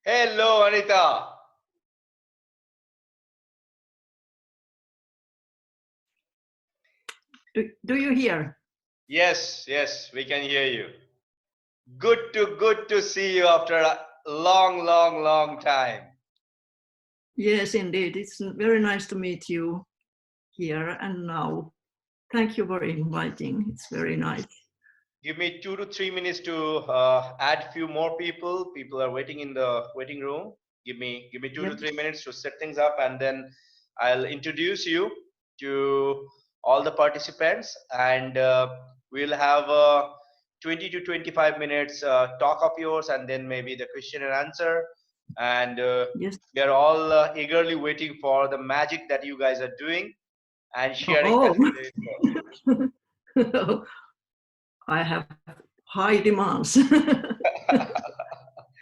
Hello, Anita. Do you hear? Yes, yes, we can hear you. Good to see you after a long time. Yes, indeed. It's very nice to meet you here and now. Thank you for inviting. It's very nice. Give me 2 to 3 minutes to add few more people. People are waiting in the waiting room. Give me two to Yep. three minutes to set things up, and then I'll introduce you to all the participants, and we'll have 20 to 25 minutes talk of yours, and then maybe the question and answer. And Yes. we are all eagerly waiting for the magic that you guys are doing and sharing that Oh, with the I have high demands.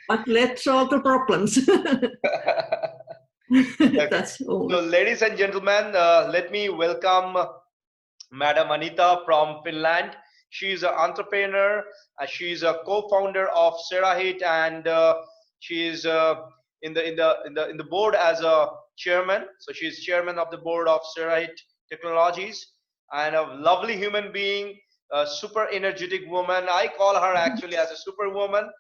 But let's solve the problems. Okay. That's all. So, ladies and gentlemen, let me welcome Madam Anita from Finland. She's an entrepreneur. She's a co-founder of Serahit, and she's in the board as a chairman. So she's chairman of the board of Serahit Technologies, and a lovely human being, a super energetic woman. I call her actually as a superwoman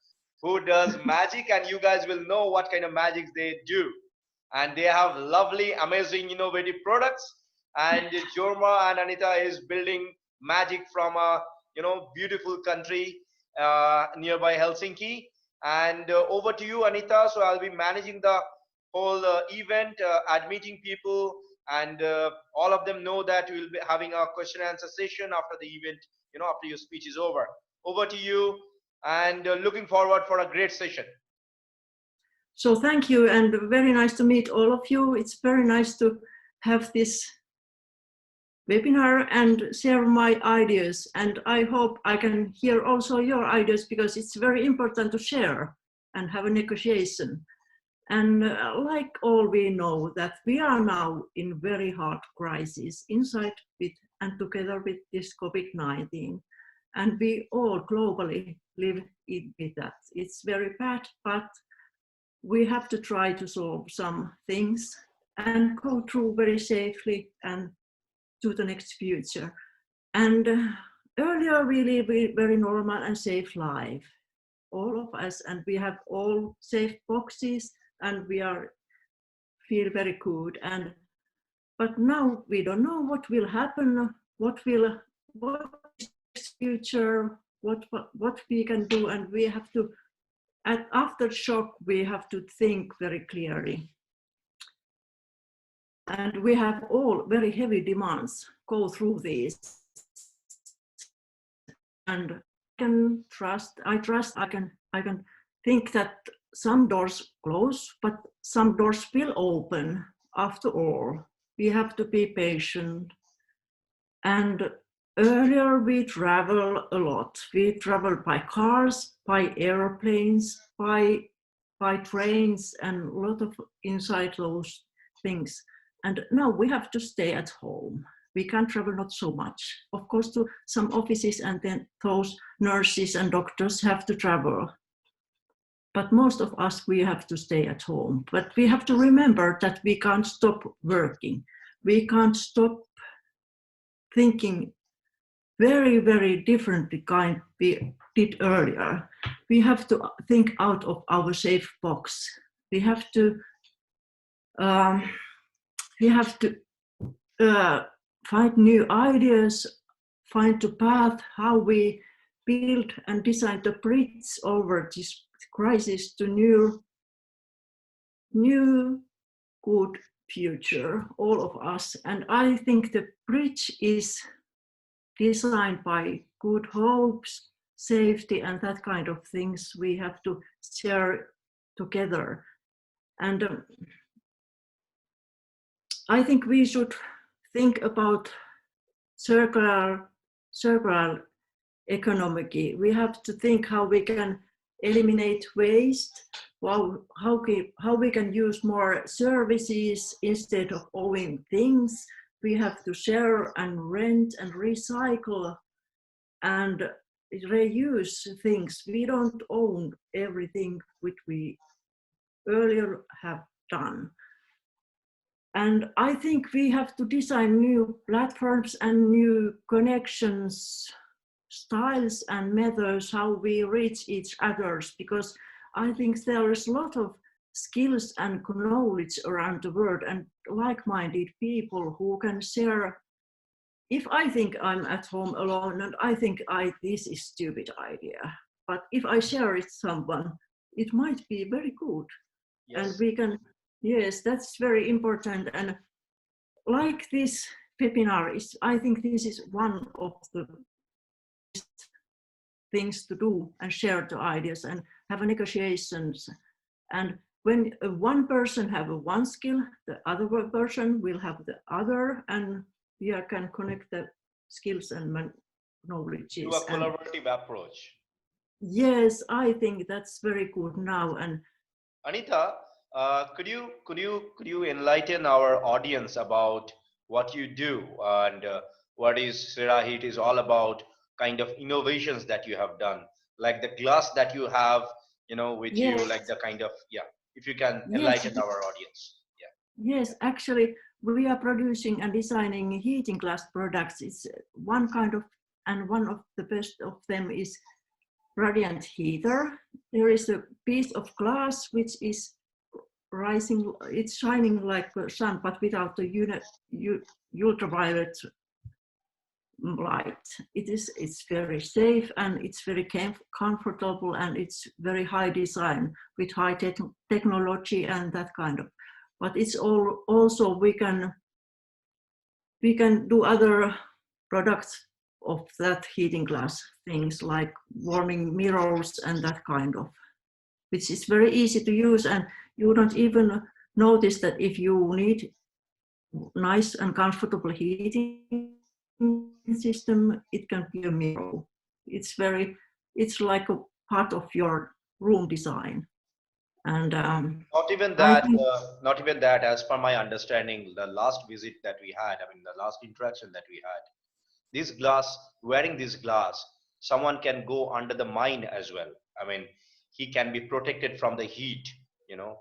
who does magic, and you guys will know what kind of magic they do. And they have lovely, amazing, innovative products. And Jorma and Anita is building magic from a beautiful country nearby Helsinki. And over to you, Anita. So I'll be managing the whole event, admitting people, and all of them know that we'll be having a question and answer session after the event. After your speech is over. Over to you, and looking forward for a great session. So thank you, and very nice to meet all of you. It's very nice to have this webinar and share my ideas. And I hope I can hear also your ideas, because it's very important to share and have a negotiation. And like all we know that we are now in very hard crisis inside with and together with this COVID-19. And we all globally live with that. It's very bad, but we have to try to solve some things and go through very safely and to the next future. And earlier we lived a very normal and safe life, all of us, and we have all safe boxes, and we feel very good. But now we don't know what will happen, what is future, what we can do, and we have to. After shock, we have to think very clearly. And we have all very heavy demands go through these. And I trust I can think that some doors close, but some doors will open after all. We have to be patient. And earlier we travel a lot. We travel by cars, by airplanes, by trains, and a lot of inside those things. And now we have to stay at home. We can't travel not so much. Of course, to some offices, and then those nurses and doctors have to travel. But most of us, we have to stay at home. But we have to remember that we can't stop working. We can't stop thinking very, very differently kind we did earlier. We have to think out of our safe box. We have to find new ideas, find the path how we build and design the bridge over this crisis to new good future, all of us. And I think the bridge is designed by good hopes, safety, and that kind of things we have to share together. And I think we should think about circular economy. We have to think how we can eliminate waste, how we can use more services instead of owning things. We have to share and rent and recycle and reuse things. We don't own everything which we earlier have done. And I think we have to design new platforms and new connections, styles and methods, how we reach each others, because I think there is a lot of skills and knowledge around the world and like-minded people who can share. If I think I'm at home alone and I think this is stupid idea, but if I share it with someone, it might be very good. And Yes. we can, yes, that's very important. And like this webinar is, I think this is one of the things to do, and share the ideas and have negotiations. And when one person have one skill, the other person will have the other, and we can connect the skills and Do knowledges. a And collaborative approach. yes, I think that's very good now. And Anita, could you enlighten our audience about what you do and what is Serahit is all about, kind of innovations that you have done, like the glass that you have, with you, yes, like the kind of, yeah, if you can yes, enlighten our audience. Yeah. yes, actually, we are producing and designing heating glass products. It's one kind of, and one of the best of them is radiant heater. There is a piece of glass which is rising, it's shining like the sun, but without the ultraviolet light. It's very safe and it's very comfortable, and it's very high design with high technology and that kind of. But it's also we can do other products of that heating glass, things like warming mirrors and that kind of, which is very easy to use, and you don't even notice that if you need nice and comfortable heating system, it can be a mirror. It's like a part of your room design. And Not even I that, think, as per my understanding, the last visit that we had, I mean, the last interaction that we had, this glass, wearing this glass, someone can go under the mine as well. I mean, he can be protected from the heat, yes,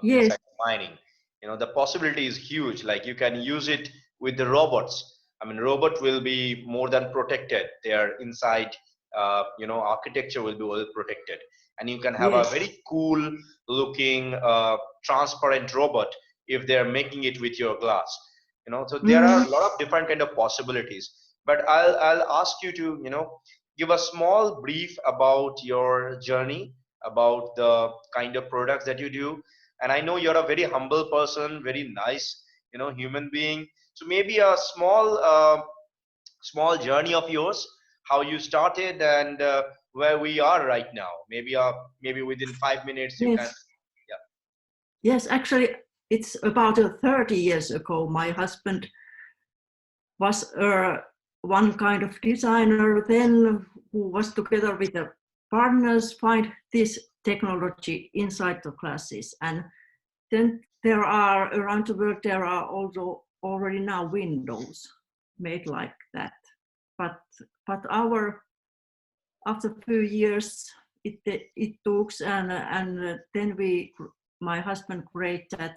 inside mining. The possibility is huge. Like you can use it with the robots. I mean, robot will be more than protected. Their inside, architecture will be well protected, and you can have a yes, very cool looking, transparent robot if they're making it with your glass. So there are mm, a lot of different kind of possibilities, but I'll ask you to give a small brief about your journey, about the kind of products that you do. And I know you're a very humble person, very nice human being. So maybe a small journey of yours, how you started, and where we are right now. Maybe within 5 minutes you can. yes, Yeah. yes. Actually, it's about 30 years ago. My husband was one kind of designer then, who was together with the partners find this technology inside the classes. And then there are around the world, there are also already now windows made like that. But after a few years, it took, and then my husband created that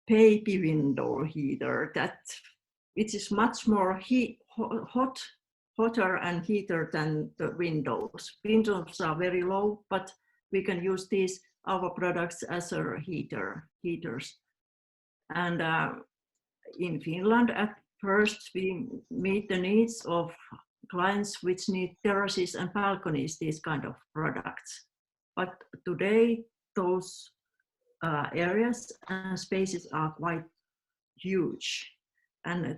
baby window heater that it is much more hotter and heater than the windows. Windows are very low, but we can use these our products as a heaters. And in Finland, at first we meet the needs of clients which need terraces and balconies, these kind of products. But today, those areas and spaces are quite huge. And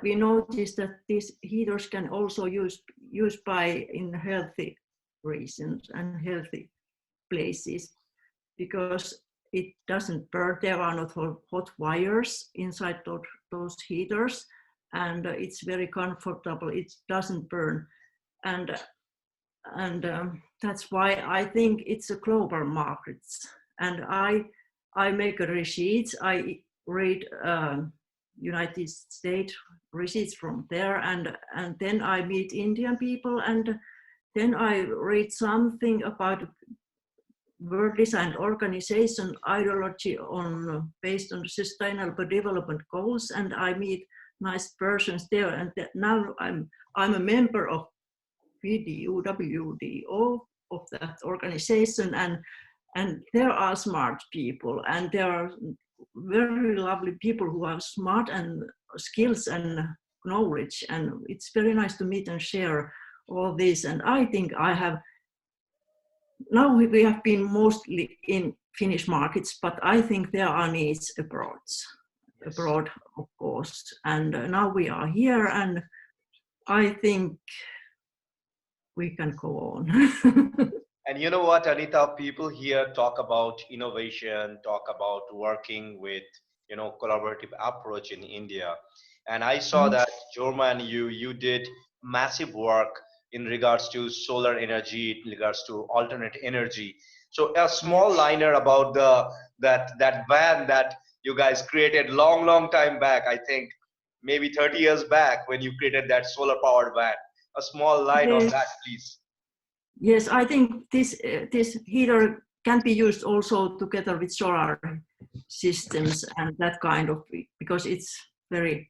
we noticed that these heaters can also used by in healthy reasons and healthy places, because it doesn't burn. There are not hot wires inside those heaters, and it's very comfortable. It doesn't burn, and that's why I think it's a global market. And I make a receipts. I read United States receipts from there, and then I meet Indian people, and then I read something about well-designed organization ideology based on sustainable development goals, and I meet nice persons there. And now I'm a member of WDO of that organization, and there are smart people, and there are very lovely people who have smart and skills and knowledge, and it's very nice to meet and share all this. And I think now we have been mostly in Finnish markets, but I think there are needs abroad, of course. And now we are here, and I think we can go on. And you know what, Anita, people here talk about innovation, talk about working with, collaborative approach in India. And I saw that Jorma and you did massive work in regards to solar energy, in regards to alternate energy. So a small liner about that van that you guys created long time back, I think maybe 30 years back, when you created that solar powered van. A small line on that, please. Yes, I think this heater can be used also together with solar systems and that kind of, because it's very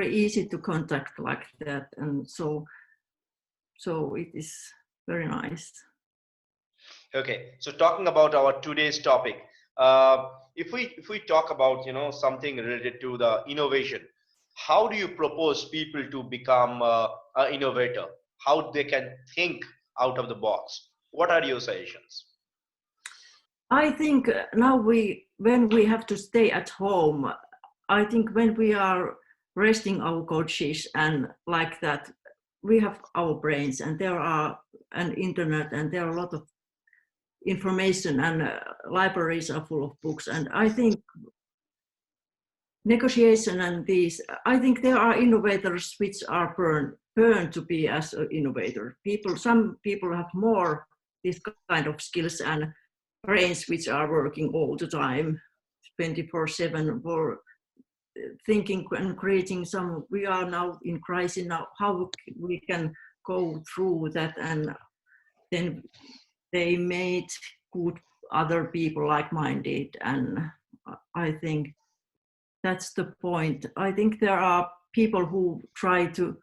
easy to contact like that, and so it is very nice. Okay, so talking about our today's topic, if we talk about something related to the innovation, how do you propose people to become an innovator? How they can think out of the box? What are your suggestions? I think now when we have to stay at home, I think when we are resting our coaches and like that, we have our brains, and there are an internet, and there are a lot of information, and libraries are full of books. And I think negotiation and these, I think there are innovators which are born to be as an innovator. Some people have more this kind of skills and brains which are working all the time, 24/7, for thinking and creating some. We are now in crisis now, how we can go through that, and then they made good other people like-minded, and I think that's the point. I think there are people who try to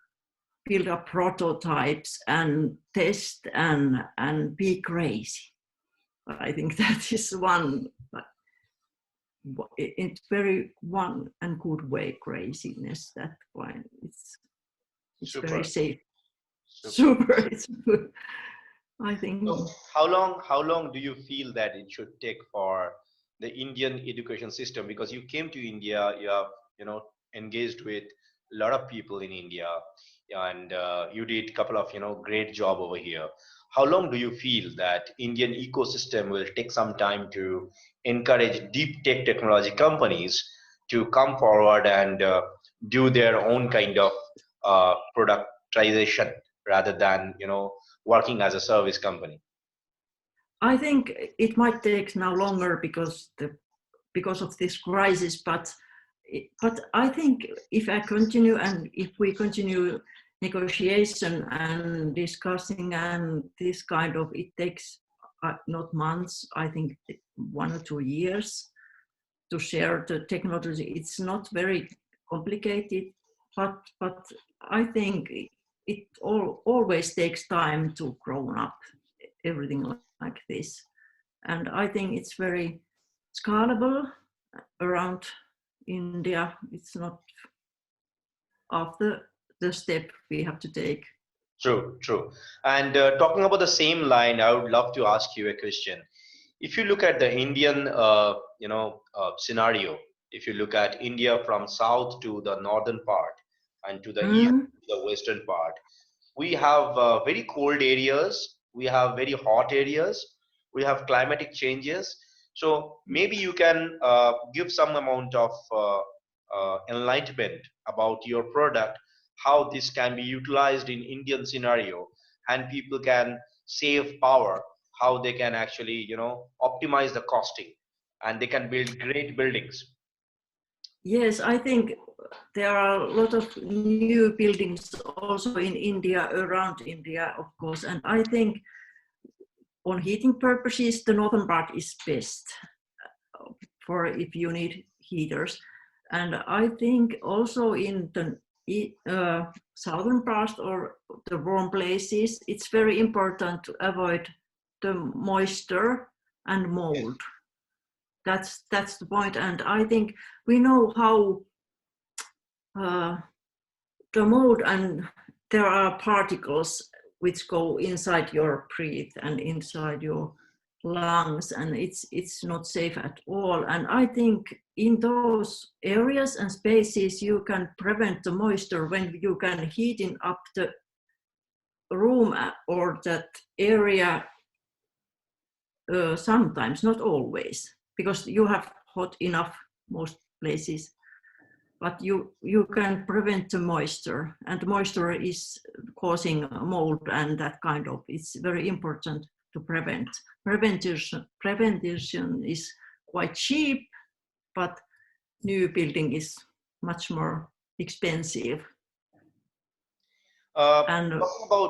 build up prototypes and test and be crazy. I think that is one, it's very one and good way, craziness. That one, it's very safe. Super, it's good. I think. So how long do you feel that it should take for the Indian education system? Because you came to India, you have engaged with a lot of people in India, and you did a couple of great job over here. How long do you feel that Indian ecosystem will take some time to encourage deep tech technology companies to come forward and do their own kind of productization rather than working as a service company? I think it might take now longer because of this crisis, but I think if I continue, and if we continue negotiation and discussing and this kind of, it takes not months, I think 1 or 2 years to share the technology. It's not very complicated, but I think it always takes time to grow up, everything like this. And I think it's very scalable around India. It's not after the step we have to take. True. And talking about the same line, I would love to ask you a question. If you look at the Indian, scenario, if you look at India from south to the northern part and to the east to the western part, we have very cold areas, we have very hot areas, we have climatic changes. So maybe you can give some amount of enlightenment about your product, how this can be utilized in Indian scenario, and people can save power, how they can actually optimize the costing, and they can build great buildings. Yes, I think there are a lot of new buildings also in India, around India, of course. And I think on heating purposes, the northern part is best for if you need heaters. And I think also in the southern part or the warm places, it's very important to avoid the moisture and mold. That's the point. And I think we know how the mold, and there are particles which go inside your breath and inside your lungs, and it's not safe at all. And I think in those areas and spaces you can prevent the moisture when you can heating up the room or that area sometimes, not always, because you have hot enough most places, but you can prevent the moisture, and moisture is causing mold and that kind of, it's very important to prevent. Prevention is quite cheap, but new building is much more expensive. And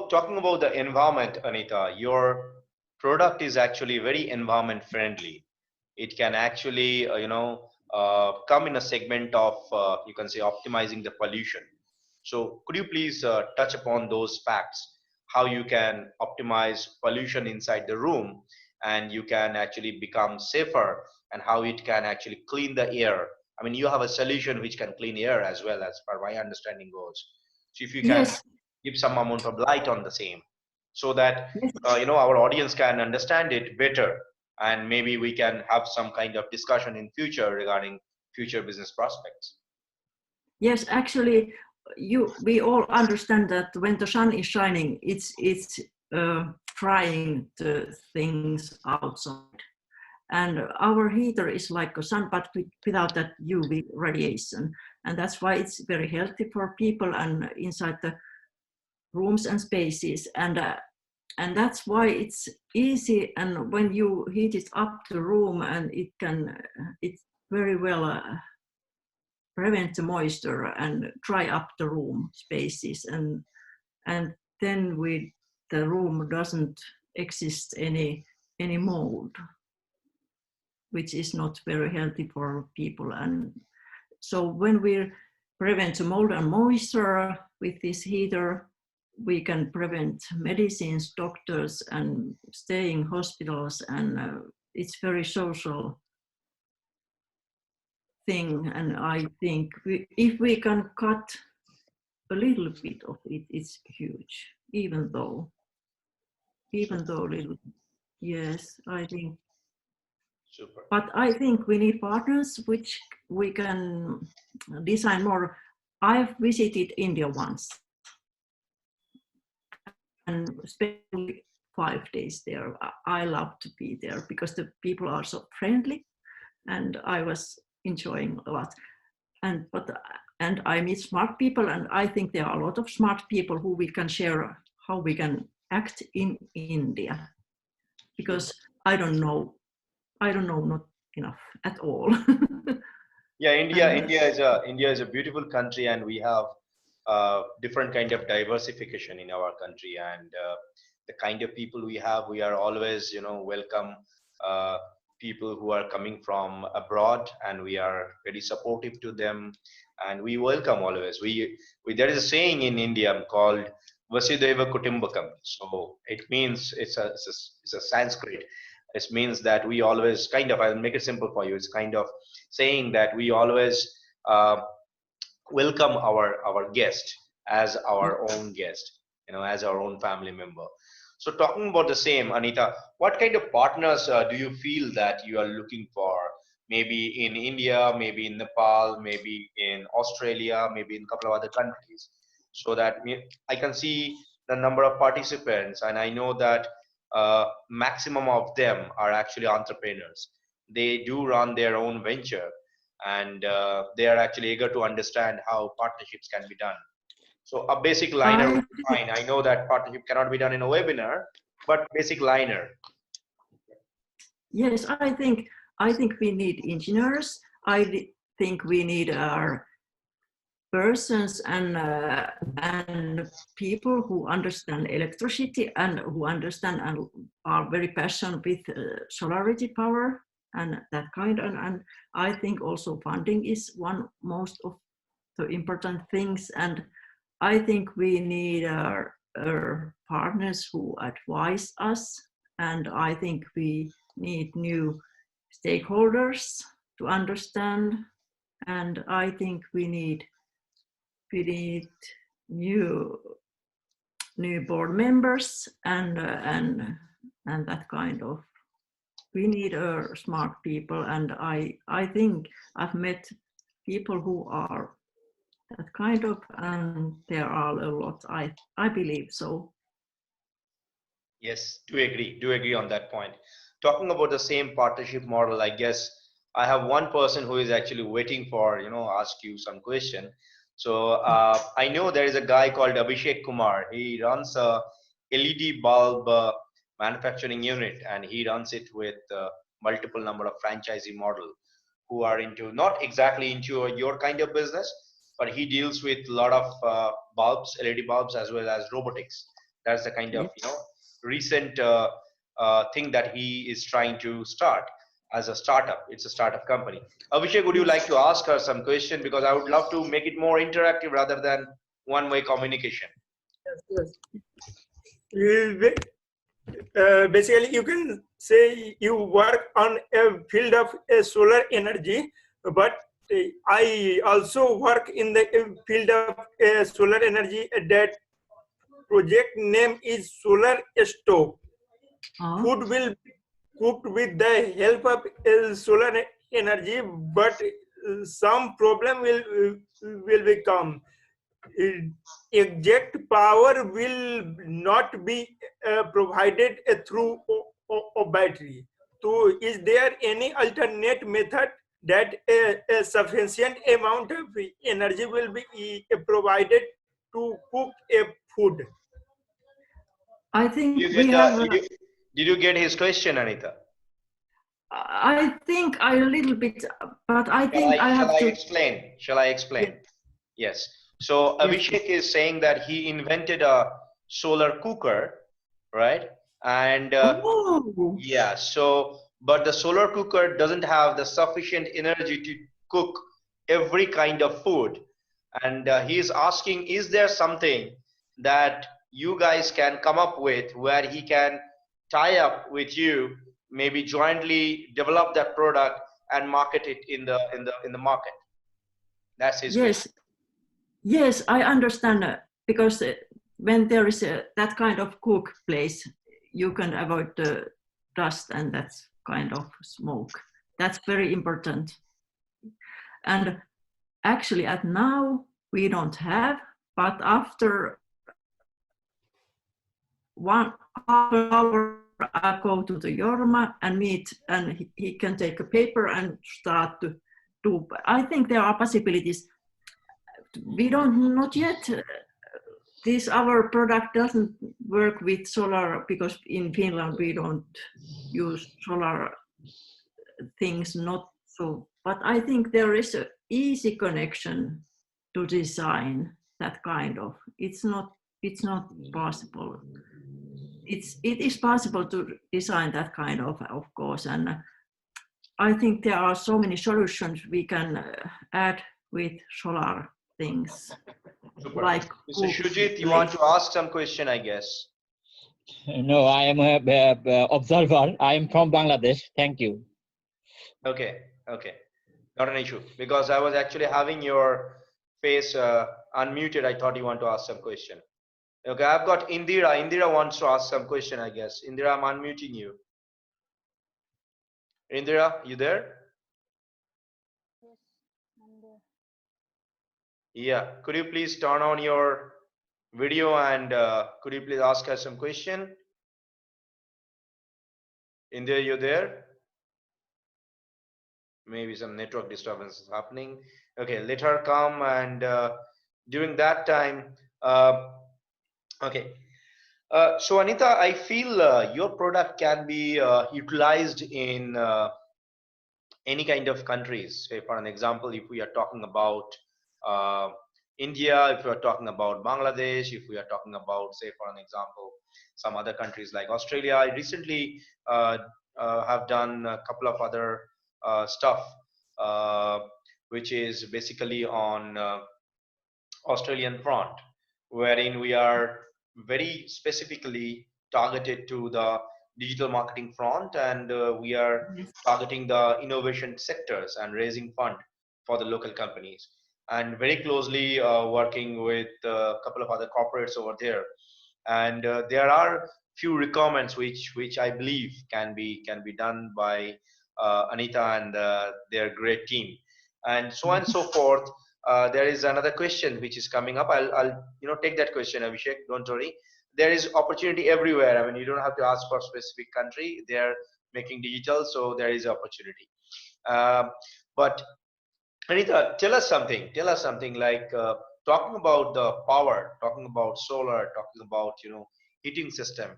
Talking about the environment, Anita, your product is actually very environment friendly. It can actually, come in a segment of, you can say, optimizing the pollution. So could you please touch upon those facts, how you can optimize pollution inside the room and you can actually become safer, and how it can actually clean the air. I mean, you have a solution which can clean air as well, as far my understanding goes. So if you can yes, give some amount of light on the same, so that yes, our audience can understand it better, and maybe we can have some kind of discussion in future regarding future business prospects. yes, actually, we all understand that when the sun is shining, it's drying the things outside. And our heater is like a sun, but without that UV radiation. And that's why it's very healthy for people and inside the rooms and spaces. And that's why it's easy. And when you heat it up the room, and it very well prevent the moisture and dry up the room spaces. And then the room doesn't exist any mold, which is not very healthy for people. And so when we prevent mold and moisture with this heater, we can prevent medicines, doctors, and staying in hospitals. And it's very social thing. And I think if we can cut a little bit of it, it's huge, even though little. Yes, I think. Super. But I think we need partners which we can design more. I've visited India once and spent 5 days there. I love to be there because the people are so friendly, and I was enjoying a lot. And I meet smart people, and I think there are a lot of smart people who we can share how we can act in India, because I don't know not enough at all. Yeah, And India is a beautiful country, and we have different kind of diversification in our country, and the kind of people we are always welcome uh, people who are coming from abroad, and we are very supportive to them, and we welcome always. We there is a saying in India called Vasudhaiva Kutumbakam. So it means it's a Sanskrit. It means that we always kind of, I'll make it simple for you. It's kind of saying that we always uh, welcome our guest as our own guest, as our own family member. So talking about the same, Anita, what kind of partners do you feel that you are looking for? Maybe in India, maybe in Nepal, maybe in Australia, maybe in a couple of other countries, so that I can see the number of participants, and I know that maximum of them are actually entrepreneurs. They do run their own venture, and they are actually eager to understand how partnerships can be done. So a basic liner would I be fine. I know that partnership cannot be done in a webinar, but basic liner. yes, I think we need engineers. I think we need our persons and people who understand electricity and who understand and are very passionate with solarity power and that kind. And I think also funding is one most of the important things. And I think we need our partners who advise us. And I think we need new stakeholders to understand. And I think we need new board members and that kind of. We need smart people, and I think I've met people who are that kind of, and there are a lot. I believe so. Yes, do agree on that point. Talking about the same partnership model, I guess I have one person who is actually waiting for, ask you some question. So I know there is a guy called Abhishek Kumar. He runs a LED bulb manufacturing unit, and he runs it with multiple number of franchisee model who are into, not exactly into your kind of business, but he deals with a lot of bulbs, LED bulbs, as well as robotics. That's the kind of, Yes. recent thing that he is trying to start as a startup. It's a startup company. Abhishek, would you Yes. like to ask her some question? Because I would love to make it more interactive rather than one-way communication. Yes, yes. Basically, you can say you work on a field of solar energy, but I also work in the field of solar energy. That project name is solar stove. Food will be cooked with the help of solar energy, but some problem will become. Exact power will not be provided through a battery. So, is there any alternate method that a sufficient amount of energy will be provided to cook a food? I Did think you we get have. did you get his question, Anita? I think I a little bit, but I think I Shall have I to. explain? Shall I explain? Yes. Yes. So Yes. Abhishek is saying that he invented a solar cooker, right? And Oh. yeah, so but the solar cooker doesn't have the sufficient energy to cook every kind of food. And he is asking, is there something that you guys can come up with where he can tie up with you, maybe jointly develop that product and market it in the market? That's his question. Yes. Yes, I understand because when there is that kind of cook place, you can avoid the dust and that kind of smoke. That's very important. And actually, at now we don't have, but after 1 half an hour, I go to the Jorma and meet, and he can take a paper and start to do. I think there are possibilities. We don't not yet. This our product doesn't work with solar because in Finland we don't use solar things. Not so, but I think there is an easy connection to design that kind of. It's not possible. It is possible to design that kind of course, and I think there are so many solutions we can add with solar things. Super. Like Mr. Shujit, you want to ask some question, I guess. No, I am a observer. I am from Bangladesh. Thank you. Okay, okay. Not an issue. Because I was actually having your face unmuted. I thought you want to ask some question. Okay, I've got Indira. Indira wants to ask some question, I guess. Indira, I'm unmuting you. Indira, you there? Yes, I'm there. Yeah. Could you please turn on your video and could you please ask us some question? Indira, you there? Maybe some network disturbance is happening. Okay, let her come, and during that time, okay. So Anita, I feel your product can be utilized in any kind of countries. Say for an example, if we are talking about India, if we are talking about Bangladesh, if we are talking about, say, for an example, some other countries like Australia. I recently have done a couple of other stuff, uh, which is basically on Australian front, wherein we are very specifically targeted to the digital marketing front, and we are Yes. targeting the innovation sectors and raising fund for the local companies, and very closely working with a couple of other corporates over there. And there are few requirements which I believe can be done by Anita and their great team, and so on and so forth. There is another question which is coming up. I'll take that question, Abhishek. Don't worry. There is opportunity everywhere. I mean, you don't have to ask for a specific country. They are making digital, so there is opportunity. Um, but Anita, tell us something. Tell us something like talking about the power, talking about solar, talking about heating system.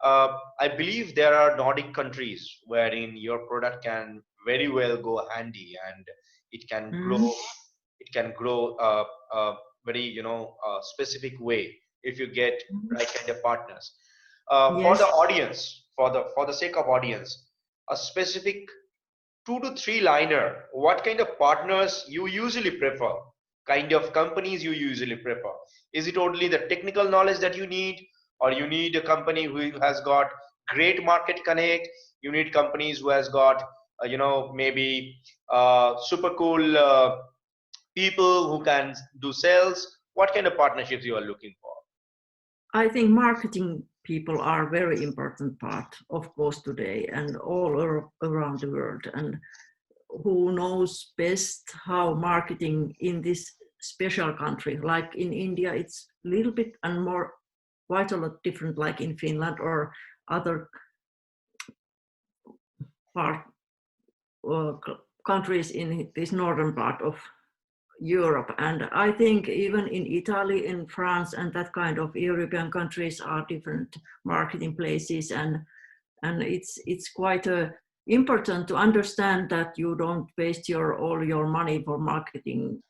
I believe there are Nordic countries wherein your product can very well go handy, and it can Mm. grow. It can grow very specific way if you get right kind of partners. For Yes. the audience, for the sake of audience, a specific 2 to 3 liner, what kind of partners you usually prefer, kind of companies you usually prefer? Is it only the technical knowledge that you need, or you need a company who has got great market connect? You need companies who has got maybe super cool people who can do sales? What kind of partnerships you are looking for? I think marketing people are very important part, of course, today and all around the world. And who knows best how marketing in this special country, like in India, it's a little bit and more, quite a lot different, like in Finland or other part countries in this northern part of Europe. And I think even in Italy, in France, and that kind of European countries are different marketing places, and it's quite important to understand that you don't waste all your money for marketing,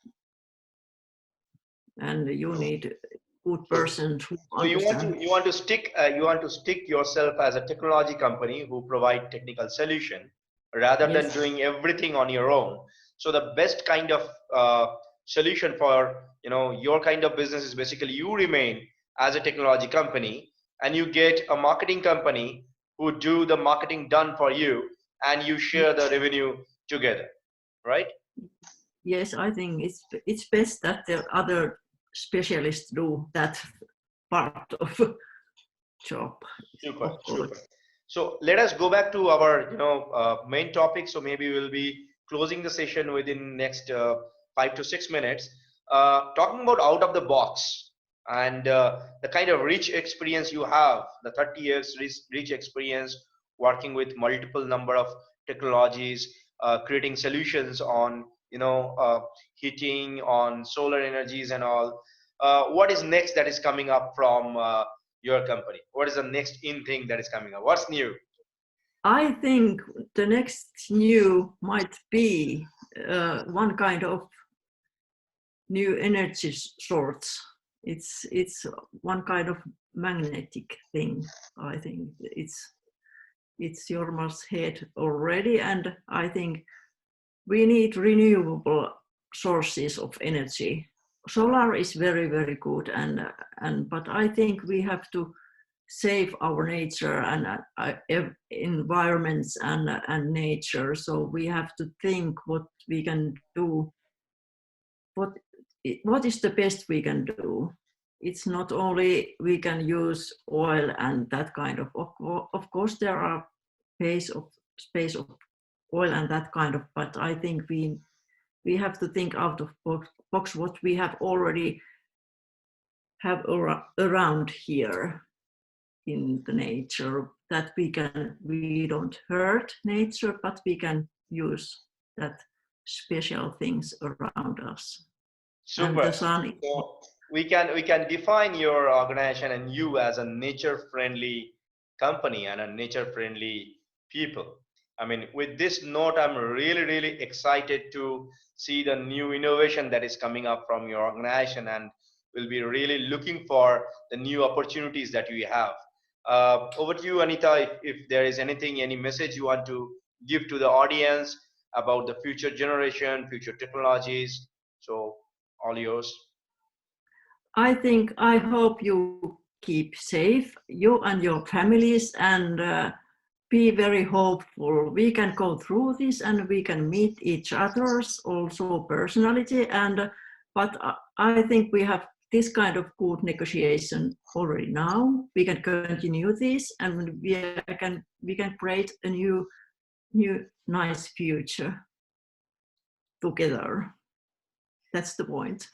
and you need good So, person who so understand. you want to stick yourself as a technology company who provide technical solution rather than Yes, doing everything on your own. So the best kind of solution for your kind of business is basically you remain as a technology company, and you get a marketing company who do the marketing done for you, and you share the revenue together, right? yes, I think it's best that the other specialists do that part of job, Super, of course. super. So let us go back to our main topic. So maybe we'll be closing the session within next 5 to 6 minutes. Talking about out of the box, and the kind of rich experience you have, the 30 years rich experience working with multiple number of technologies, creating solutions on heating, on solar energies and all. What is next that is coming up from your company? What is the next in thing that is coming up? What's new? I think the next new might be one kind of new energy source. It's one kind of magnetic thing. I think it's Jorma's head already, and I think we need renewable sources of energy. Solar is very good, and but I think we have to save our nature and environments and nature. So we have to think what we can do. What is the best we can do? It's not only we can use oil and that kind of course there are space of oil and that kind of, but I think we have to think out of box what we have already have around here in the nature, that we don't hurt nature, but we can use that special things around us. And Super. the sun. So we can define your organization and you as a nature friendly company and a nature friendly people. I mean, with this note, I'm really, really excited to see the new innovation that is coming up from your organization, and we'll be really looking for the new opportunities that we have. Over to you, Anita, if there is anything, any message you want to give to the audience about the future generation, future technologies. So, all yours. I hope you keep safe, you and your families, and be very hopeful. We can go through this and we can meet each other's also personality. But I think we have this kind of good negotiation already now. We can continue this, and we can create a new nice future together. That's the point.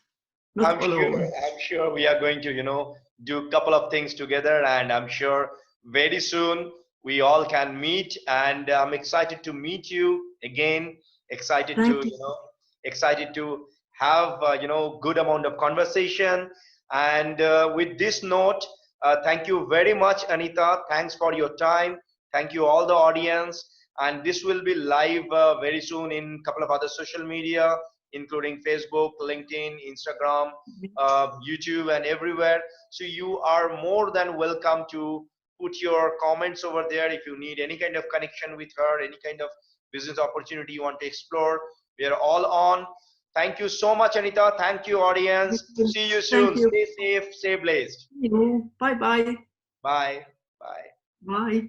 Not alone. I'm sure we are going to, do a couple of things together, and I'm sure very soon we all can meet. And I'm excited to meet you again. Excited to, Thank you. excited to have, good amount of conversation. And with this note, thank you very much, Anita. Thanks for your time. Thank you all the audience. And this will be live very soon in a couple of other social media, including Facebook, LinkedIn, Instagram, YouTube, and everywhere. So you are more than welcome to put your comments over there if you need any kind of connection with her, any kind of business opportunity you want to explore. We are all on. Thank you so much, Anita. Thank you, audience. See you soon. Thank you. Stay safe, stay blessed. Bye bye. Bye. Bye. Bye.